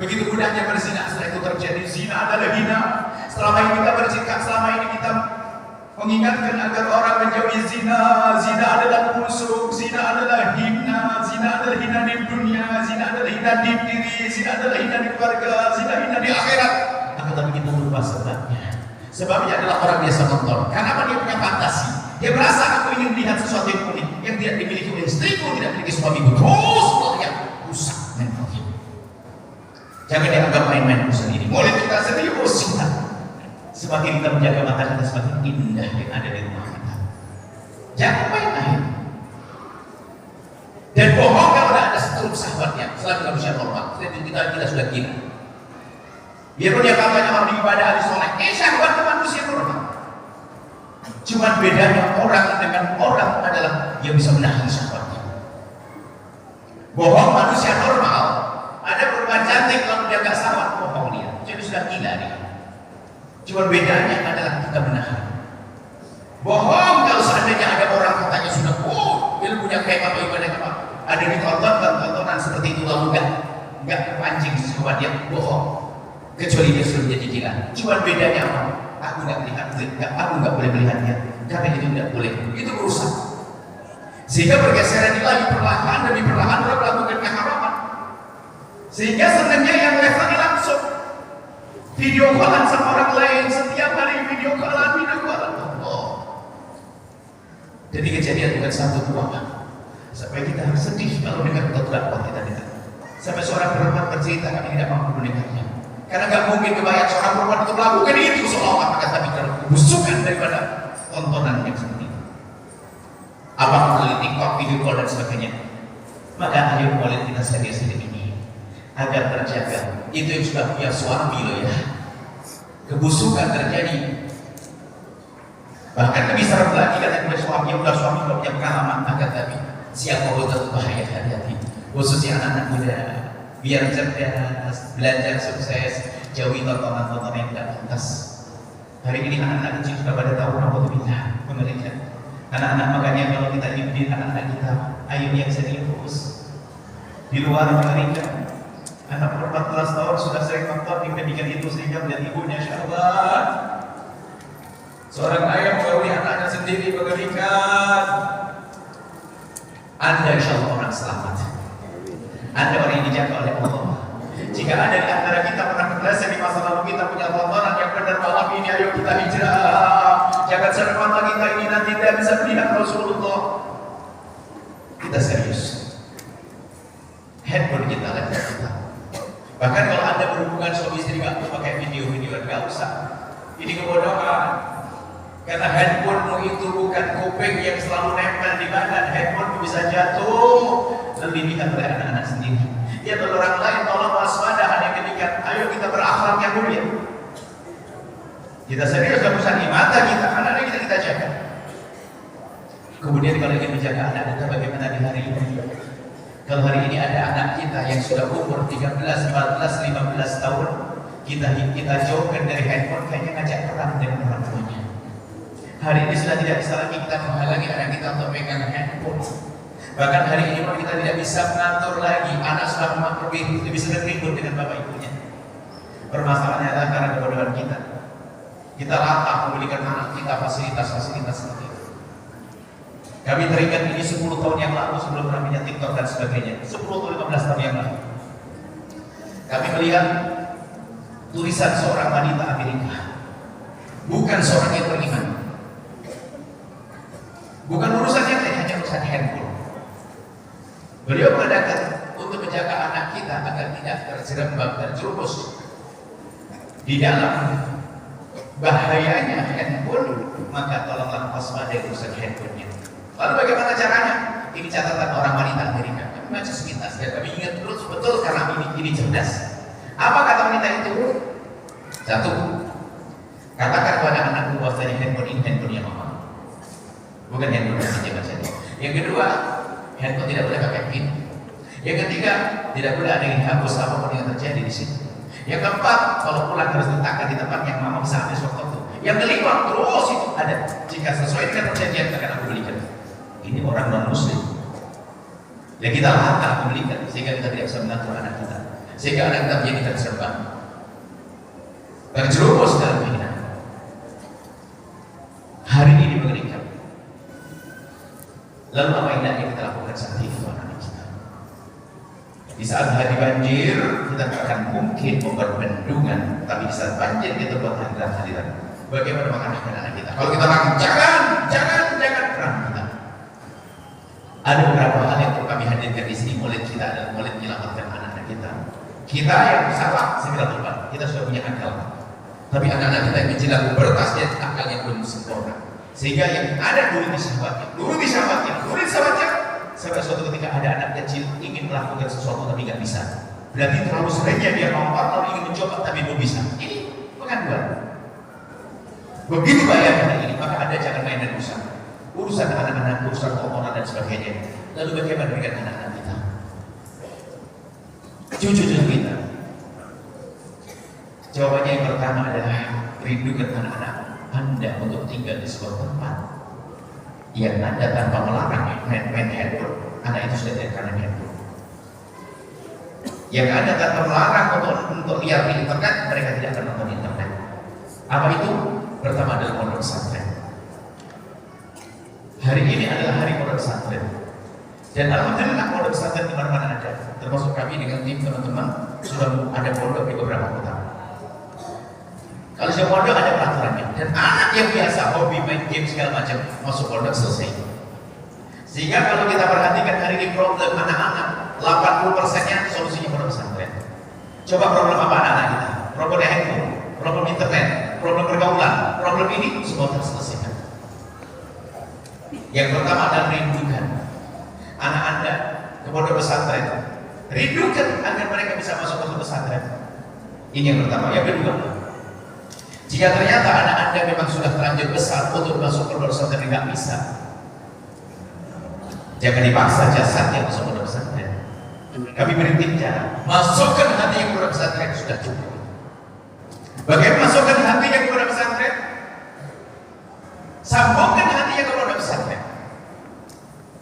Begitu mudahnya berzina. Setelah itu terjadi zina adalah hina. Selama ini kita bersikap, selama ini kita mengingatkan agar orang menjauhi zina. Zina adalah musuh, zina adalah hina, zina adalah hina di dunia, zina adalah hina di diri, zina adalah hina di keluarga, zina hina di akhirat. Akan tapi kita lupa sebabnya. Sebabnya adalah orang biasa nonton. Kenapa dia punya fantasi? Dia merasa aku ingin melihat sesuatu yang unik yang tidak dimiliki oleh istriku, tidak dimiliki suamiku. Terus yang rusak mental kita. Jangan dianggap main-main urusan ini. Mulai kita serius kita. Semakin kita menjaga mata kita, semakin indah yang ada di rumah kita. Jangan main-main. Dan bohong kalau ada seteluk sahabatnya. Selagi manusia normal, kita sudah gila. Biarpun dia katanya orang ibadah ahli soleh, syahwat itu manusia normal. Cuma bedanya orang dengan orang adalah dia bisa menahan syahwatnya. Bohong manusia normal, ada perubahan cantik kalau dia nggak syahwat, bohong dia. Jadi sudah gila dia. Cuma bedanya adalah kita menahan. Bohong kalau seandainya ada orang katanya sudah ilmunya kayak apa, ibadah apa, ada ditonton-tontonan seperti itu lalu nggak kepancing syahwat dia, bohong. Kecuali dia sudah menjadi gila. Cuma bedanya apa? Aku nggak boleh melihatnya karena itu tidak boleh. Itu merusak. Sehingga pergeseran ini lagi perlahan demi perlahan orang melakukan keharaman. Sehingga senangnya yang levelnya langsung video callan sama orang lain, setiap hari video callan. Oh. Jadi kejadian bukan satu dua. Sampai kita harus sedih kalau dengar dakwah kita dengar. Sampai seorang perempuan bercerita kami tidak mampu mendengarnya. Karena nggak mungkin kebayang seorang perempuan itu melakukan itu seolah-olah maka tapi terbusukan daripada tontonan yang seperti itu. Apakah melalui TikTok, video call dan sebagainya. Maka ayo mulai kita serius ini agar terjaga. Itu yang sudah punya suami loh ya. Kebusukan terjadi. Bahkan lebih serem lagi karena punya suami yang udah suami nggak punya pengalaman akan tapi siapa tahu bahaya, hati-hati. Khususnya anak-anak muda. Biar cerdas, belajar sukses, jauhi tontonan-tontonan yang tidak pantas. Hari ini anak-anak kecil sudah pada tahu alhamdulillah, mengerikan. Anak-anak makanya kalau kita didik anak-anak kita, ayo yang serius. Di luar mengerikan. Anak 14 tahun sudah sering nonton di pendidikan itu sehingga melihat ibunya syahwat. Seorang ayah mengaruhi anaknya sendiri mengerikan. Anda insya Allah orang selamat. Anda orang yang dijaga oleh Allah. Jika ada di antara kita pernah berlesan di masa lalu kita punya tontonan yang benar malam ini, ayo kita hijrah. Jangan sampai mata kita ini nanti tidak bisa melihat Rasulullah. Kita serius. Handphone kita laptop kita. Bahkan kalau Anda berhubungan suami istri nggak perlu pakai video-video, nggak usah. Ini kebodohan. Karena handphonemu itu bukan kuping yang selalu nempel di badan. Handphone bisa jatuh. Lebih dilihat oleh anak-anak sendiri. Dia oleh orang lain, tolong waspada hanya ketika ayo kita berakhlak yang mulia. Kita serius dalam urusan mata kita, anak-anak kita jaga. Kemudian kalau ingin menjaga anak kita bagaimana di hari ini? Kalau hari ini ada anak kita yang sudah umur 13, 14, 15 tahun, kita jauhkan dari handphone, kayaknya ngajak perang dengan orang tuanya. Hari ini sudah tidak bisa lagi kita menghalangi anak kita untuk megang handphone. Bahkan hari ini pun kita tidak bisa mengatur lagi anak sudah lebih sering ribut dengan bapak ibunya. Permasalahannya adalah karena kebodohan kita. Kita latah memberikan anak kita fasilitas-fasilitas seperti itu. Kami teringat ini 10 tahun yang lalu sebelum ramainya TikTok dan sebagainya. 10 atau 15 tahun yang lalu. Kami melihat tulisan seorang wanita Amerika. Bukan seorang yang beriman. Bukan urusan yang lain, hanya urusan handphone. Beliau mengadakan untuk menjaga anak kita agar tidak terjerembab dan terjerumus di dalam bahayanya handphone, maka tolonglah waspadai urusan handphonenya. Lalu bagaimana caranya? Ini catatan orang wanita Amerika. Kami baca sekilas dan kami ingat terus betul karena ini cerdas. Apa kata wanita itu? Satu, katakan kepada anakku bahwasanya handphone ini handphone yang mama, bukan handphone saja. Yang kedua, handphone tidak boleh pakai PIN. Yang ketiga, tidak boleh ada yang hapus apapun yang terjadi di situ. Yang keempat, kalau pulang harus diletakkan di tempat yang mama bisa ambil waktu itu. Yang kelima, terus itu ada. Jika sesuai dengan perjanjian akan aku belikan. Ini orang non muslim. Ya kita latah membelikan sehingga kita tidak bisa mengatur anak kita. sehingga anak kita menjadi terserban, terjerumus dalam keinginan. Hari ini mengerikan. Lalu apa yang tidak kita lakukan saat itu anak kita? Di saat hari banjir kita tak akan mungkin membuat bendungan, tapi di saat banjir kita buat hadiran-hadiran. Bagaimana mengarahkan anak kita? Kalau kita bilang jangan perang kita. Ada beberapa hal yang perlu kami hadirkan di sini. Maulid kita adalah maulid menyelamatkan anak-anak kita. Kita yang salah 94, kita sudah punya akal. Tapi anak-anak kita yang kecil lagu bertas dan akal yang belum sempurna. Sehingga yang ada dulu disahabatnya. Sampai suatu ketika ada anak kecil ingin melakukan sesuatu tapi nggak bisa. Berarti terlalu seringnya dia lompat lalu ingin mencoba tapi belum bisa. Ini pengaduan. Begitu bahayanya ini, maka Anda jangan main dan urusan anak-anak, urusan orang dan sebagainya. Lalu bagaimana dengan anak-anak kita? Cucu-cucu kita. Jawabannya yang pertama adalah rindukan anak-anak Anda untuk tinggal di sebuah tempat yang Anda tanpa melarang main handphone. Anak itu sudah tidak akan handphone. Yang Anda tanpa melarang untuk lihat di internet, mereka tidak akan nonton internet. Apa itu? Pertama adalah pondok pesantren. Hari ini adalah hari pondok pesantren. Dan alhamdulillah pondok pesantren di mana-mana ada. Termasuk kami dengan tim teman-teman sudah ada pondok di beberapa kota. Kalau sudah pondok ada peraturannya. Dan anak yang biasa hobi main game segala macam masuk pondok selesai. Sehingga kalau kita perhatikan hari ini problem anak-anak 80%-nya solusinya pondok pesantren. Coba problem apa anak-anak kita? Problem handphone, problem internet, problem pergaulan, problem ini semua terselesaikan. Yang pertama adalah rindukan anak Anda ke pondok pesantren. Rindukan agar mereka bisa masuk ke pondok pesantren. Ini yang pertama. Yang kedua, jika ternyata anak Anda memang sudah terlanjur besar untuk masuk ke pondok pesantren tidak bisa, jangan dipaksa jasadnya masuk ke pondok pesantren. Kami beri cara, masukkan hati yang pondok pesantren sudah cukup. Bagaimana masukkan hatinya ke pondok pesantren? Sambungkan hatinya ke pondok pesantren.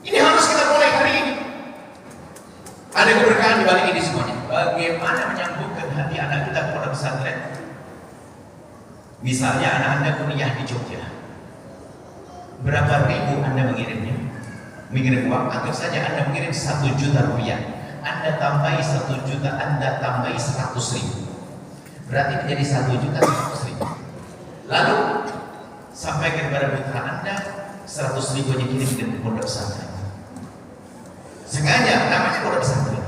Ini harus kita mulai hari ini. Ada keberkahan di balik ini semuanya. Bagaimana menyambungkan hati anak kita ke pondok pesantren? Misalnya anak Anda kuliah di Jogja. Berapa ribu Anda mengirimnya? Mengirim uang, anggap saja Anda mengirim 1 juta rupiah. Anda tambahi 1 juta, Anda tambahi 100.000. Berarti menjadi 1.100.000. Lalu sampaikan kepada putra Anda 100.000 yang kirim ke pondok pesantren. Sengaja namanya pondok pesantren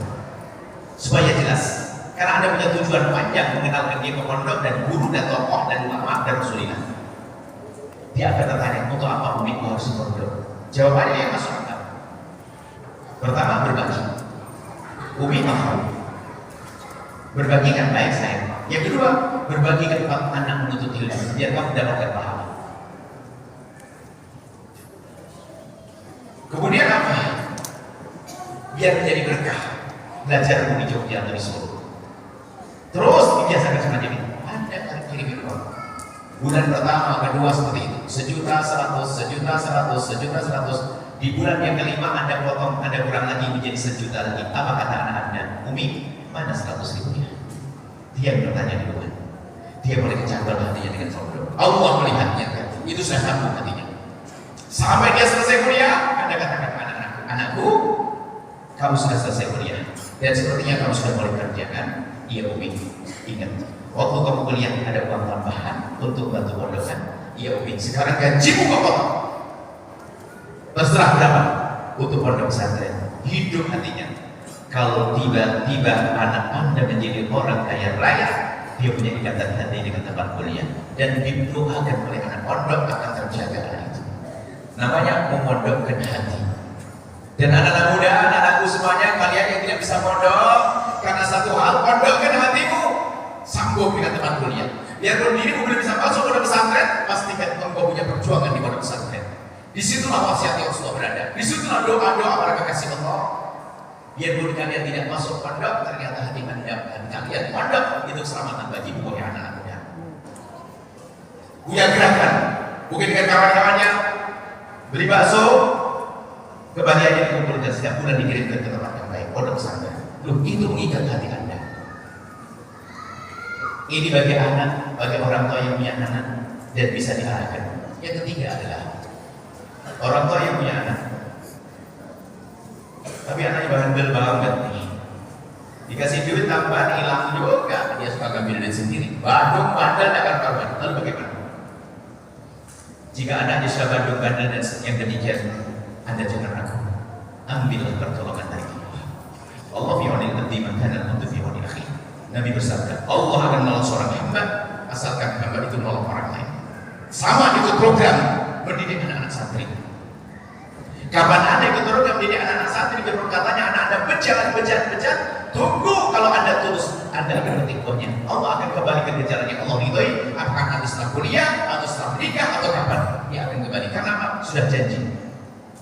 supaya jelas. Karena Anda punya tujuan panjang mengenalkan dia ke pondok dan guru dan tokoh dan ulama dan rasulullah. Dia akan tertanya, untuk apa Umi harus di pondok? Jawabannya yang masuk akal. Pertama, berbagi. Umi mau berbagi kan baik saya. Yang kedua, berbagi ke tempat anak menuntut ilmu biar kamu mendapatkan pahala. Kemudian apa? Biar menjadi berkah belajar di Jogja atau di Solo. Terus dibiasakan semacam itu. Anda akan kirim uang. Bulan pertama, kedua seperti itu. 1.100.000. Di bulan yang kelima Anda potong, Anda kurang lagi menjadi 1 juta lagi. Apa kata anak Anda? Umi, mana 100.000? Dia bertanya di luar. Dia boleh kecantol hatinya dengan pondok. Allah melihatnya kan. Itu sudah sambung hatinya. Sampai dia selesai kuliah, Anda katakan anak-anakku, anakku, kamu sudah selesai kuliah. Dan sepertinya kamu sudah mulai kerjakan. Iya Umi, ingat. Waktu kamu kuliah ada uang tambahan untuk bantu pondokan. Iya Umi, sekarang gajimu kok potong. Terserah berapa untuk pondok pesantren. Hidup hatinya. Kalau tiba-tiba anak Anda menjadi orang kaya raya, dia punya ikatan hati dengan tempat kuliah dan didoakan oleh anak pondok akan terjaga anak itu. Namanya memondokkan hati. Dan anak-anak muda, anak-anakku semuanya, kalian yang tidak bisa pondok karena satu hal, pondokkan hatimu sambung dengan tempat kuliah. Biarpun dirimu belum bisa masuk pondok pesantren, pastikan engkau punya perjuangan di pondok pesantren. Disitulah wasiat Rasulullah berada. Disitulah doa-doa para kekasih Allah. Biarpun kalian tidak masuk pondok, ternyata hati Anda dan kalian pondok itu keselamatan bagi wahai anak-anak muda. Punya gerakan, mungkin dengan kawan-kawannya beli bakso, kembaliannya dikumpulkan setiap bulan dikirimkan ke tempat yang baik, pondok pesantren. Loh, itu mengikat hati Anda. Ini bagi anak, bagi orang tua yang punya anak dan bisa diarahkan. Yang ketiga adalah orang tua yang punya anak, tapi anaknya bandel banget nih. Dikasih duit tambahan hilang juga, dia suka ngambil duit sendiri. Bandung bandel akan kawan. Lalu bagaimana? Jika anaknya sudah bandung bandel dan yang demikian, Anda jangan ragu. Ambillah pertolongan dari Allah. Allah fi aunil abdi man kana al-abdu fi auni akhi. Nabi bersabda, Allah akan menolong seorang hamba asalkan hamba itu menolong orang lain. Sama itu program mendidik anak-anak santri. Kapan Anda ikut program mendidik anak-anak santri, katanya anak Anda bejat, tunggu kalau Anda tulus, Anda akan bertikumnya. Allah akan kembalikan ke jalan yang Allah ridhoi. Apakah nanti setelah kuliah, atau setelah menikah, atau kapan? Dia akan kembali. Karena apa? Sudah janji.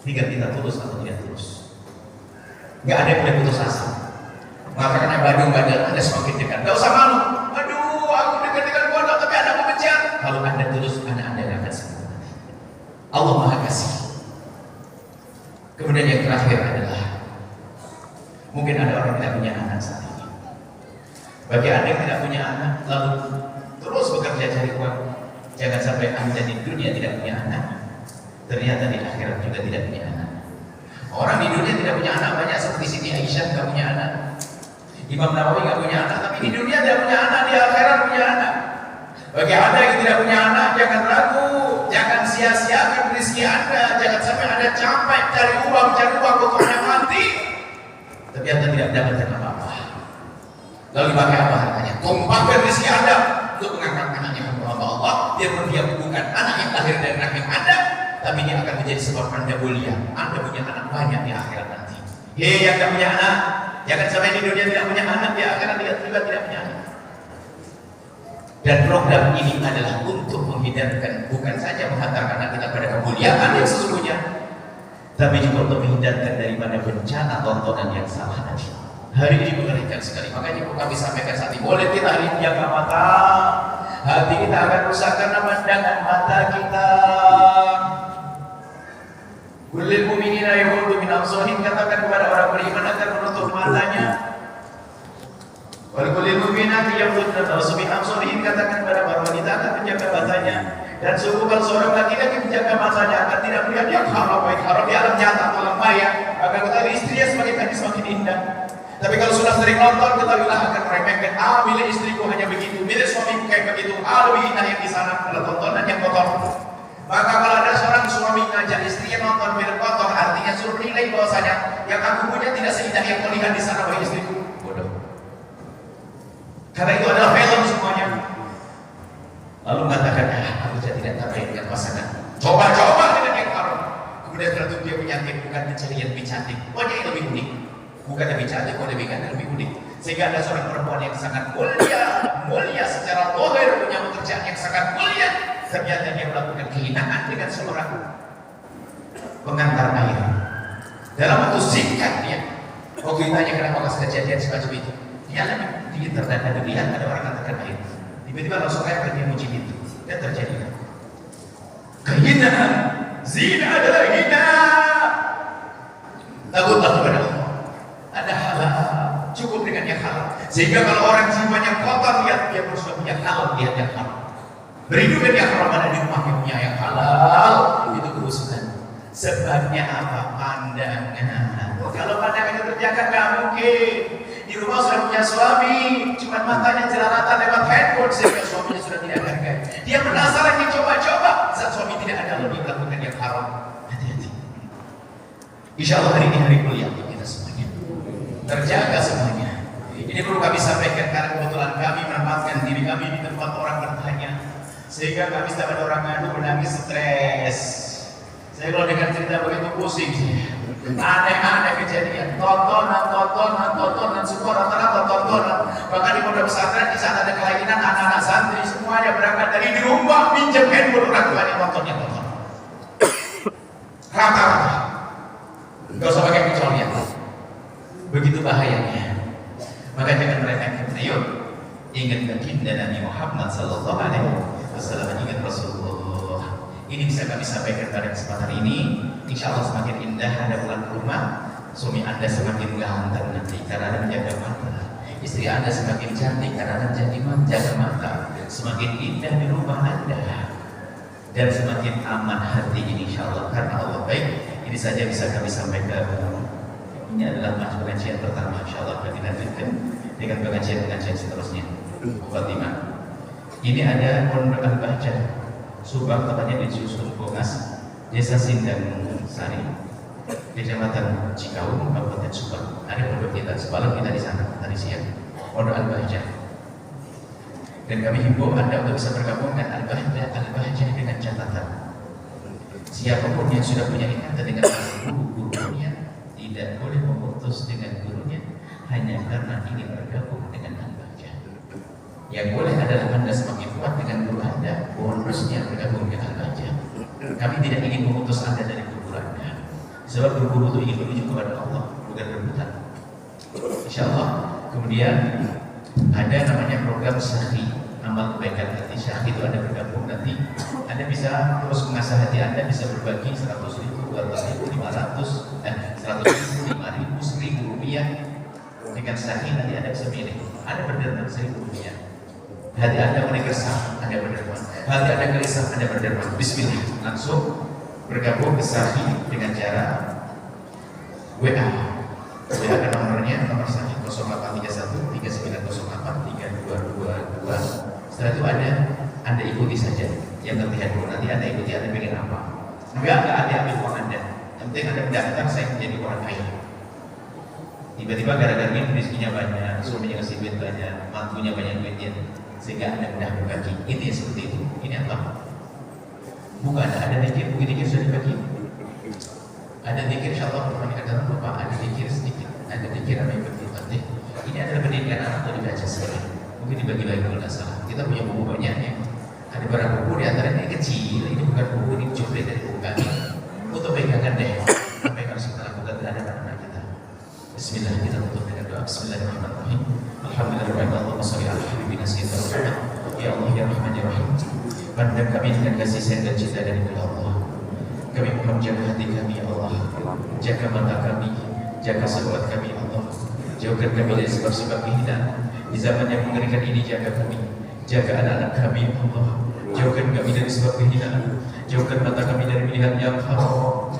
Tinggal kita tulus atau tidak tulus. Gak ada yang boleh putus asa. Maka karena Bandung bandel, Anda semakin dekat. Gak usah malu. Aduh, aku dekat dengan pondok, tapi Anda membenci. Kalau Anda tulus, anak-Anda akan sembuh. Allah Maha Kasih. Kemudian yang terakhir adalah, mungkin ada orang yang tidak punya anak saat ini. Bagi Anda yang tidak punya anak, lalu terus bekerja cari uang, jangan sampai Anda di dunia tidak punya anak, ternyata di akhirat juga tidak punya anak. Orang di dunia tidak punya anak banyak, seperti Siti Aisyah tidak punya anak, Imam Nawawi tidak punya anak, tapi di dunia tidak punya anak, di akhirat punya anak. Bagi Anda yang tidak punya anak, jangan ragu, jangan sia-siakan rezeki Anda, jangan sampai Anda capek cari uang kotornya mati, tapi Anda tidak mendapatkan apa-apa. Lalu dipakai apa harganya? Tumpahkan rezeki Anda untuk mengangkat anaknya hamba Allah, biarpun dia bukan anak yang lahir dari rahim Anda, tapi dia akan menjadi sebab Anda mulia. Anda punya anak banyak di akhirat nanti. Hei yang tidak punya anak, jangan sampai di dunia tidak punya anak, di akhirat juga tidak punya anak. Dan program ini adalah untuk menghindarkan, bukan saja menghantarkan anak kita pada kemuliaan yang sesungguhnya, tapi juga untuk menghindarkan daripada bencana tontonan yang salah tadi. Hari ini mengerikan sekali, makanya kami sampaikan saat ini, boleh kita hari ini jaga mata, hati kita akan rusak karena pandangan mata kita. Kulil mu'minina yaghuddu min absarihim, katakan kepada orang beriman agar menutup matanya. Wal kulil mu'minati yaghuddna min absarihim, katakan kepada para wanita agar menjaga matanya. Dan sungguh kalau seorang laki-laki menjaga matanya akan tidak melihat yang haram, baik haram di alam nyata atau alam maya, akan ketahui istrinya semakin hari semakin indah. Tapi kalau sudah sering nonton, ketahuilah akan meremehkan. Milik istriku hanya begitu, milik suamiku kayak begitu. Lebih indah yang di sana adalah tontonan yang kotor. Maka kalau ada seorang suami ngajak istrinya nonton film kotor, artinya suruh nilai bahwasanya yang aku punya tidak seindah yang kau lihat di sana, wahai istriku. Bodoh. Karena itu adalah film semuanya. Lalu mengatakan, aku tidak terbaik dengan pasangan. Coba-coba dengan yang haram. Kemudian tertutup dia penyakit, bukan mencari yang lebih cantik. Pokoknya yang lebih unik. Bukan lebih cantik, bukan lebih ganteng, lebih unik. Sehingga ada seorang perempuan yang sangat mulia secara zahir, punya pekerjaan yang sangat mulia. Ternyata dia melakukan kehinaan dengan seorang pengantar air. Dalam waktu singkat dia, waktu ditanya kenapa kejadian semacam itu, dia lagi di internet ada lihat ada orang antarkan air. Tiba-tiba langsung kayak dia muji itu, dan terjadi kehinaan. Zina adalah hina. Takutlah kepada Allah. Ada halal, cukup dengan yang halal. Sehingga kalau orang jiwanya kotor, lihat dia harus punya halal, lihat yang halal. Beridu dengan yang haram, ada di rumah yang punya yang halal, itu kehusukan. Sebabnya apa? Pandangan. Kalau pandangan itu terjaga, nggak mungkin. Di rumah sudah punya suami, cuma matanya jelalatan lewat handphone sehingga suaminya sudah tidak hargai. Dia penasaran, dia coba-coba. Saat suami tidak ada, lebih melakukan yang haram. Hati-hati. Insya Allah hari ini hari kuliah kita semuanya. Terjaga semuanya. Ini perlu kami sampaikan karena kebetulan kami menempatkan diri kami di tempat orang bertanya, sehingga kami setiap ada orang ngadu menangis stres. Saya kalau dengar cerita begitu pusing sih. Aneh-aneh kejadian, tontonan, semua rata-rata tontonan. Bahkan di pondok pesantren di saat ada kelahiran anak-anak santri semuanya berangkat dari di rumah pinjam handphone orang tuanya nontonnya tonton. Rata-rata. Gak usah pakai kecualian. Begitu bahayanya. Maka jangan meremehkan. Ayo, ingat baginda Nabi Muhammad sallallahu alaihi wasallam, ingat Rasulullah. Ini bisa kami sampaikan pada kesempatan ini. Insya Allah semakin indah Anda pulang ke rumah, suami Anda semakin ganteng nanti karena Anda menjaga mata, istri Anda semakin cantik karena Anda menjaga mata, semakin indah di rumah Anda dan semakin aman hati ini insyaallah karena Allah baik. Ini saja bisa kami sampaikan. Ini adalah pengajian pertama, insyaallah akan dilanjutkan dengan pengajian-pengajian seterusnya. Fatimah. Ini ada Pondok Al-Bahjah Subang, tempatnya di Susun Bongas, Desa Sindang Sari, Kecamatan Cikaung, Kabupaten Subang. Ada pondok kita, semalam kita di sana tadi siang. Pondok Al-Bahjah. Dan kami himbau Anda untuk bisa bergabung dengan Al-Bahjah dengan catatan. Siapapun yang sudah punya ikatan dengan guru-gurunya tidak boleh memutus dengan gurunya hanya karena ingin bergabung dengan Al-Bahjah. Yang boleh adalah Anda semakin kuat dengan guru Anda, bonusnya bergabung dengan Al-Bahjah. Kami tidak ingin memutus Anda dari guru Anda, sebab guru itu ingin menuju kepada Allah, bukan rebutan. Insyaallah. Kemudian ada namanya program Syakhi, amal kebaikan hati. Syakhi itu Anda bergabung nanti Anda bisa terus mengasah hati Anda, bisa berbagi 100.000, 200.000, 500, 100.000, 5.000, 1.000 rupiah. Dengan Syakhi nanti Anda bisa pilih. Ada berderma 1.000 rupiah. Hati Anda mulai gersang, Anda berderma. Hati Anda gelisah, Anda berderma. Bismillah, langsung bergabung ke Syakhi dengan cara WA. WA ke nomornya, nomor Syakhi 0831 3908 3222. Setelah itu Anda ikuti saja. Yang latihan dulu, nanti Anda ikuti, Anda pengen apa? Enggak ada ambil uang Anda. Yang penting Anda mendaftar, saya menjadi orang kaya. Tiba-tiba gara-gara ini rezekinya banyak, suaminya ngasih duit banyak, mantunya banyak duitnya, sehingga Anda mudah berbagi. Ini seperti itu. Ini apa? Bukan ada zikir, mungkin zikir sudah dibagi. Ada zikir, insyaallah pertama kata Bapak, ada zikir sedikit, ada zikir apa yang penting. Ini adalah pendidikan anak atau dibaca sekali. Mungkin dibagi-bagi kalau tidak salah. Kita punya buku banyak ya. Ada barang buku di antara ini kecil, ini bukan buku, ini copet dari buku kami. Untuk pegangan deh, apa yang harus kita lakukan terhadap anak kita. Bismillah, kita tutup dengan doa. Bismillahirrahmanirrahim. Alhamdulillah, Allahumma sholli ala habibina sayyidina Muhammad. Ya Allah ya Rahman ya Rahim. Pandang kami dengan kasih sayang dan cinta dari Allah. Kami mohon jaga hati kami ya Allah, jaga mata kami, jaga sahabat kami ya Allah. Jauhkan kami dari sebab-sebab kehinaan. Di zaman yang mengerikan ini jaga kami, jaga anak-anak kami ya Allah. Jauhkan kami dari sebab kehinaan, jauhkan mata kami dari melihat yang haram.